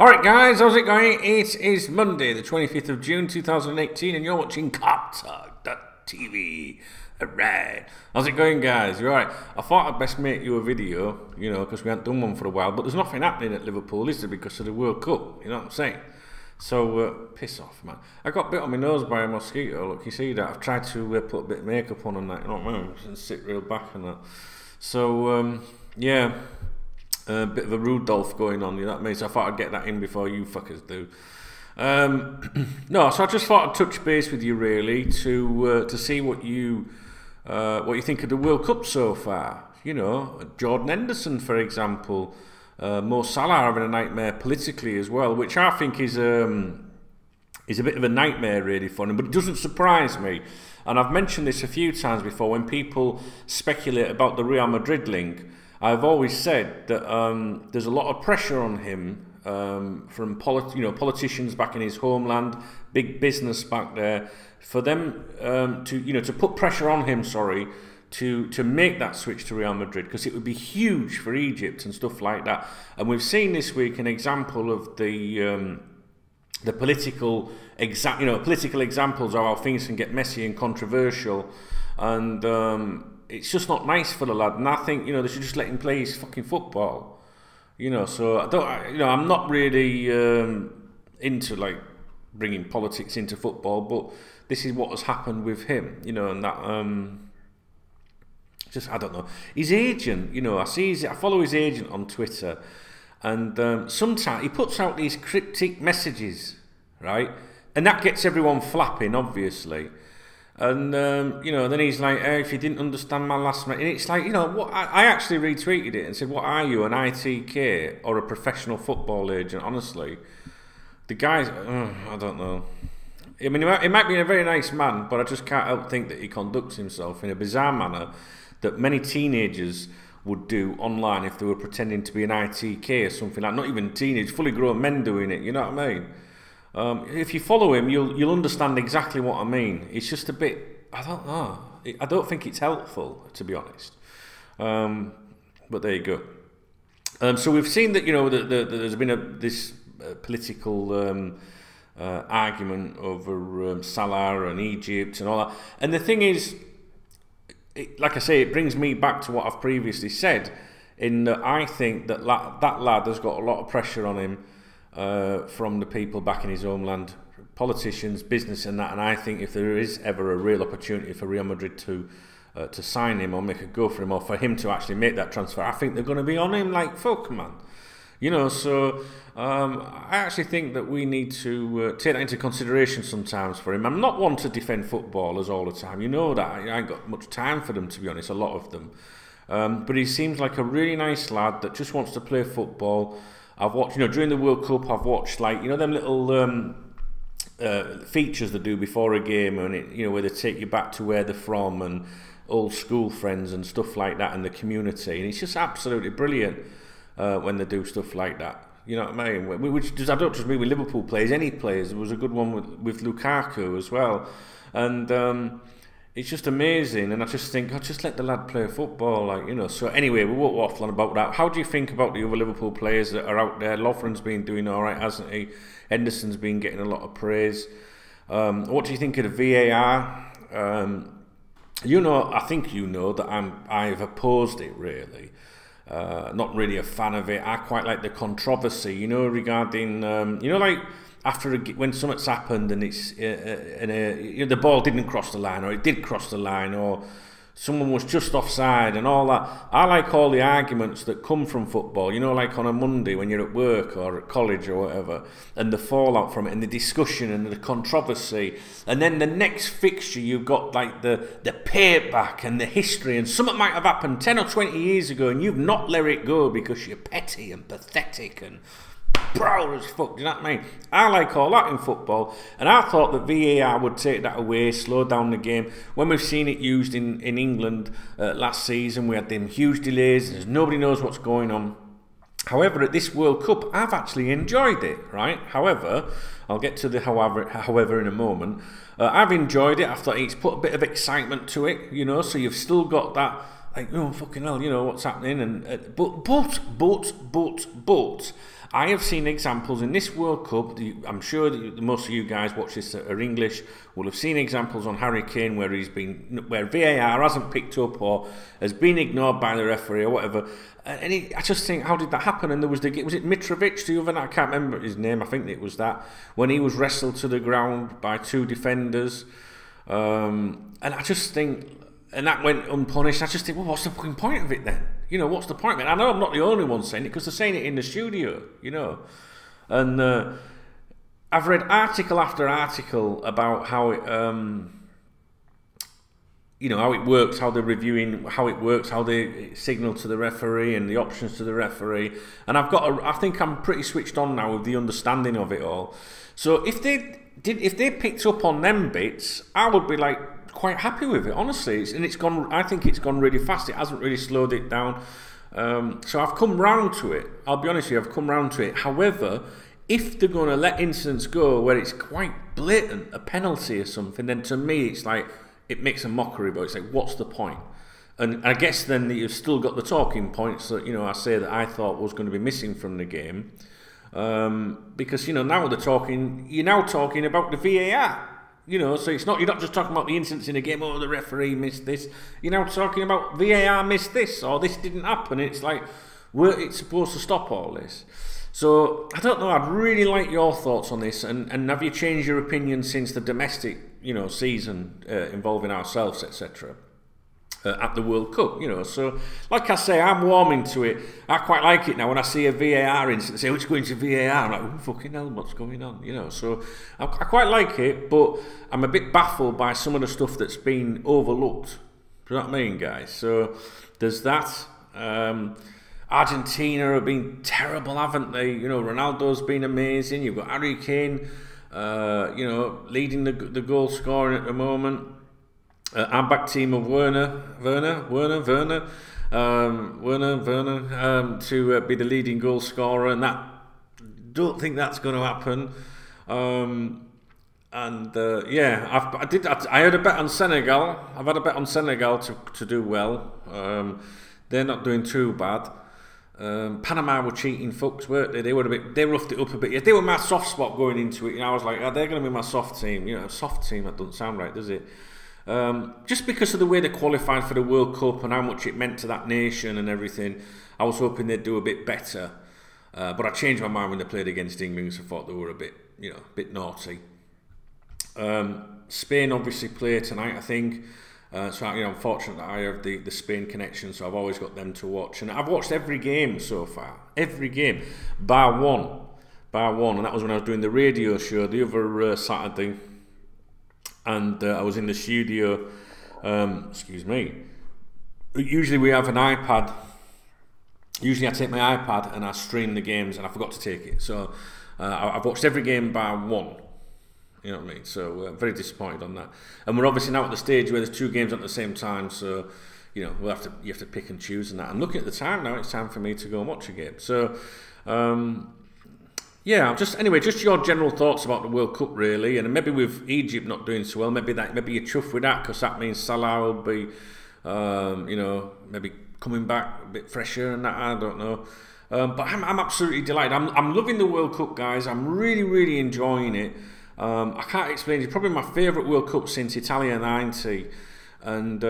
Alright guys, how's it going? It is Monday, the 25th of June 2018 and you're watching KopTalk.tv. Alright, how's it going guys? You alright? I thought I'd best make you a video, because we haven't done one for a while, but there's nothing happening at Liverpool, is there, because of the World Cup, you know what I'm saying? So, piss off, man. I got bit on my nose by a mosquito, look, you see that? I've tried to put a bit of makeup on and that, you know what I mean? And sit real back and that. So, yeah. A bit of a Rudolph going on, you know what I mean? So I thought I'd get that in before you fuckers do. No, so I just thought I'd touch base with you really to see what you think of the World Cup so far. You know, Jordan Henderson, for example, Mo Salah having a nightmare politically as well, which I think is a bit of a nightmare really for him. But it doesn't surprise me, and I've mentioned this a few times before when people speculate about the Real Madrid link. I've always said that there's a lot of pressure on him from politicians back in his homeland, big business back there, for them to put pressure on him, to make that switch to Real Madrid, because it would be huge for Egypt and stuff like that. And we've seen this week an example of the political examples of how things can get messy and controversial, and it's just not nice for the lad, and I think they should just let him play his fucking football. So I'm not really into like bringing politics into football, but this is what has happened with him, and that I don't know. His agent, I follow his agent on Twitter, and sometimes he puts out these cryptic messages, right, and that gets everyone flapping, obviously. And then he's like, hey, if you didn't understand my last message, and it's like, what? I actually retweeted it and said, what are you, an ITK or a professional football agent? Honestly, the guy's, I don't know. I mean, he might be a very nice man, but I just can't help think that he conducts himself in a bizarre manner that many teenagers would do online if they were pretending to be an ITK or something like. Not even teenage, fully grown men doing it. You know what I mean? If you follow him, you'll understand exactly what I mean. It's just a bit, I don't know. I don't think it's helpful, to be honest. But there you go. So we've seen that there's been this political argument over Salah and Egypt and all that. And the thing is, like I say, it brings me back to what I've previously said, in that I think that that lad has got a lot of pressure on him. From the people back in his homeland, politicians, business and that, and I think if there is ever a real opportunity for Real Madrid to sign him or make a go for him, or for him to actually make that transfer, I think they're going to be on him like fuck, man. So I actually think that we need to take that into consideration sometimes for him. I'm not one to defend footballers all the time, that. I ain't got much time for them, to be honest, a lot of them. But he seems like a really nice lad that just wants to play football. I've watched, during the World Cup, I've watched like, them little features they do before a game, and where they take you back to where they're from and old school friends and stuff like that in the community, and it's just absolutely brilliant when they do stuff like that. You know what I mean? I don't just mean with Liverpool players, any players. There was a good one with Lukaku as well, and it's just amazing, and I just think, just let the lad play football, So anyway, we won't waffle on about that. How do you think about the other Liverpool players that are out there? Lovren's been doing all right, hasn't he? Henderson's been getting a lot of praise. What do you think of the VAR? I think that I've opposed it really. Not really a fan of it. I quite like the controversy, regarding, like, after when something's happened and it's the ball didn't cross the line, or it did cross the line, or someone was just offside and all that. I like all the arguments that come from football, like on a Monday when you're at work or at college or whatever, and the fallout from it and the discussion and the controversy, and then the next fixture you've got like the payback and the history, and something might have happened 10 or 20 years ago and you've not let it go because you're petty and pathetic and proud as fuck, do you know what I mean? I like all that in football, and I thought that VAR would take that away, slow down the game. When we've seen it used in England last season, we had them huge delays, and nobody knows what's going on. However, at this World Cup, I've actually enjoyed it, right? However, I'll get to the however in a moment. I've enjoyed it. I thought it's put a bit of excitement to it, so you've still got that, like, oh, fucking hell, what's happening, and but I have seen examples in this World Cup. I'm sure that most of you guys watch this that are English will have seen examples on Harry Kane where VAR hasn't picked up or has been ignored by the referee or whatever. And I just think, how did that happen? And there was was it Mitrovic, the other? I can't remember his name. I think it was that when he was wrestled to the ground by 2 defenders. And I just think. And that went unpunished. I just think, well, what's the fucking point of it then? You know, what's the point of it? I know I'm not the only one saying it because they're saying it in the studio, you know. And I've read article after article about how it, you know, how it works, how they're reviewing, how it works, how they signal to the referee and the options to the referee. And I think I'm pretty switched on now with the understanding of it all. So if they picked up on them bits, I would be like, quite happy with it, honestly. I think it's gone really fast. It hasn't really slowed it down. So I've come round to it. I'll be honest with you, I've come round to it. However, if they're going to let incidents go where it's quite blatant, a penalty or something, then to me it's like, it makes a mockery, but it's like, what's the point? And I guess then that you've still got the talking points that, you know, I say that I thought was going to be missing from the game. Because, you know, now you're now talking about the VAR. You know, so you're not just talking about the incidents in a game, oh, the referee missed this. You're now talking about VAR missed this, or this didn't happen. It's like, it's supposed to stop all this. So, I don't know, I'd really like your thoughts on this, and have you changed your opinion since the domestic, you know, season involving ourselves, etc., at the World Cup, you know. So, like I say, I'm warming to it. I quite like it now when I see a VAR incident, say, it's going to VAR, I'm like, oh, fucking hell, what's going on, you know. So, I quite like it, but I'm a bit baffled by some of the stuff that's been overlooked. Do you know what I mean, guys? So, there's that. Argentina have been terrible, haven't they? You know, Ronaldo's been amazing. You've got Harry Kane, you know, leading the goal scoring at the moment. Our back team of Werner to be the leading goal scorer, and don't think that's going to happen. Yeah, I had a bet on Senegal. I've had a bet on Senegal to do well. They're not doing too bad. Panama were cheating fucks, weren't they? They roughed it up a bit. Yeah, they were my soft spot going into it. You know, I was like, they're going to be my soft team. You know, a soft team, that doesn't sound right, does it? Just because of the way they qualified for the World Cup and how much it meant to that nation and everything, I was hoping they'd do a bit better. But I changed my mind when they played against England because I thought they were a bit naughty. Spain obviously play tonight, I think. So, you know, I'm fortunate that I have the Spain connection, so I've always got them to watch. And I've watched every game so far. Every game. Bar one. And that was when I was doing the radio show the other Saturday. And I was in the studio. Excuse me. Usually we have an iPad. Usually I take my iPad and I stream the games, and I forgot to take it. So I've watched every game bar one. You know what I mean? So very disappointed on that. And we're obviously now at the stage where there's 2 games at the same time. So, you know, you have to pick and choose and that. And looking at the time now, it's time for me to go and watch a game. So, yeah, just your general thoughts about the World Cup, really. And maybe with Egypt not doing so well, maybe you're chuffed with that because that means Salah will be, you know, maybe coming back a bit fresher and that. I don't know. But I'm absolutely delighted. I'm loving the World Cup, guys. I'm really, really enjoying it. I can't explain. It's probably my favourite World Cup since Italia '90, and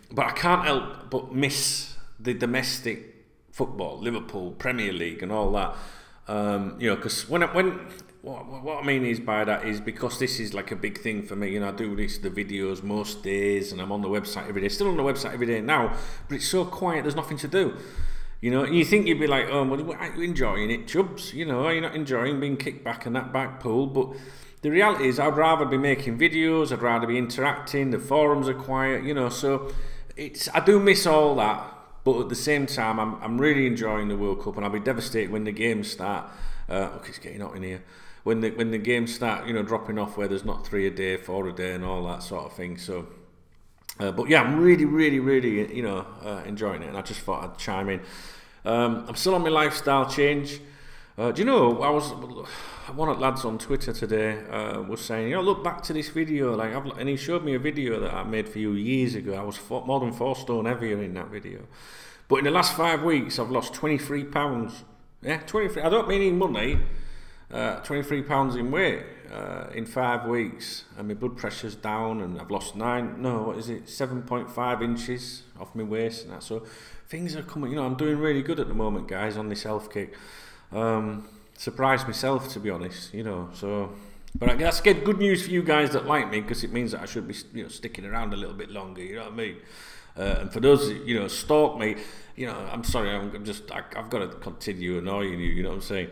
but I can't help but miss the domestic football, Liverpool, Premier League, and all that. You know, because what I mean is by that is because this is like a big thing for me. You know, I do the videos most days, and I'm on the website every day. Still on the website every day now, but it's so quiet. There's nothing to do. You know, you think you'd be like, oh, well, are you enjoying it, Chubbs? You know, are you not enjoying being kicked back in that back pool? But the reality is, I'd rather be making videos. I'd rather be interacting. The forums are quiet. You know, so I do miss all that. But at the same time, I'm really enjoying the World Cup, and I'll be devastated when the games start. Okay, it's getting hot in here. When the games start, you know, dropping off where there's not 3 a day, 4 a day, and all that sort of thing. So, but yeah, I'm really, really, really, you know, enjoying it, and I just thought I'd chime in. I'm still on my lifestyle change. Do you know, one of the lads on Twitter today was saying, you know, look back to this video, and he showed me a video that I made for you years ago. I was more than 4 stone heavier in that video. But in the last 5 weeks, I've lost 23 pounds. Yeah, 23. I don't mean in money. 23 pounds in weight in 5 weeks, and my blood pressure's down, and I've lost 7.5 inches off my waist, and that. So things are coming. You know, I'm doing really good at the moment, guys, on this health kick. Surprised myself, to be honest. You know, so. But that's good news for you guys that like me, because it means that I should be, you know, sticking around a little bit longer. You know what I mean? And for those that, you know, stalk me, you know, I'm sorry, I've got to continue annoying you. You know what I'm saying?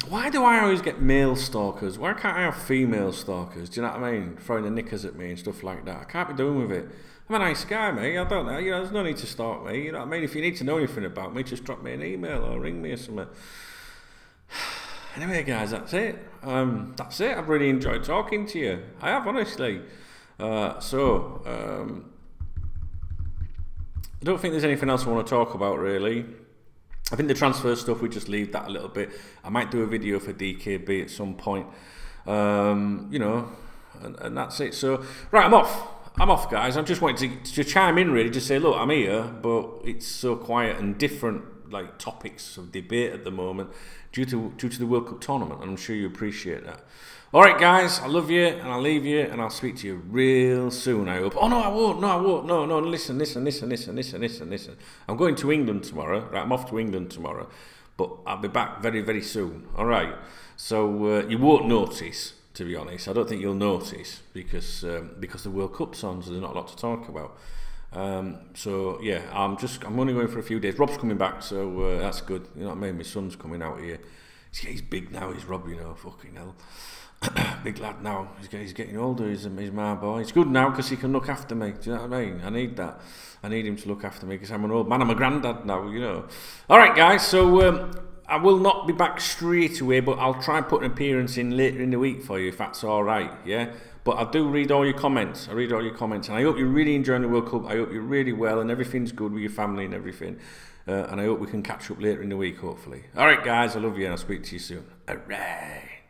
Why do I always get male stalkers? Why can't I have female stalkers? Do you know what I mean? Throwing the knickers at me and stuff like that. I can't be doing with it. I'm a nice guy, mate. I don't know. You know, there's no need to stalk me. You know what I mean? If you need to know anything about me, just drop me an email or ring me or something. Anyway, guys, that's it. That's it. I've really enjoyed talking to you. I have, honestly. I don't think there's anything else I want to talk about, really. I think the transfer stuff, we just leave that a little bit. I might do a video for DKB at some point. You know, and that's it. So, right, I'm off, guys. I'm just wanting to chime in, really, just say, look, I'm here, but it's so quiet and different, like, topics of debate at the moment due to the World Cup tournament, and I'm sure you appreciate that. All right, guys, I love you, and I'll leave you, and I'll speak to you real soon, I hope. Oh, no, I won't. No, listen. I'm going to England tomorrow. Right, I'm off to England tomorrow, but I'll be back very, very soon. All right, so you won't notice, to be honest. I don't think you'll notice, because the World Cup's on, so there's not a lot to talk about. So yeah, I'm only going for a few days. Rob's coming back, so that's good. You know what I mean? My son's coming out here. He's big now. He's Rob, you know. Fucking hell, big lad now. He's getting older. He's my boy. It's good now because he can look after me. Do you know what I mean? I need that. I need him to look after me because I'm an old man. I'm a granddad now. You know. All right, guys. So I will not be back straight away, but I'll try and put an appearance in later in the week for you if that's all right. Yeah. But I do read all your comments. And I hope you're really enjoying the World Cup. I hope you're really well and everything's good with your family and everything. And I hope we can catch up later in the week, hopefully. All right, guys, I love you, and I'll speak to you soon. All right.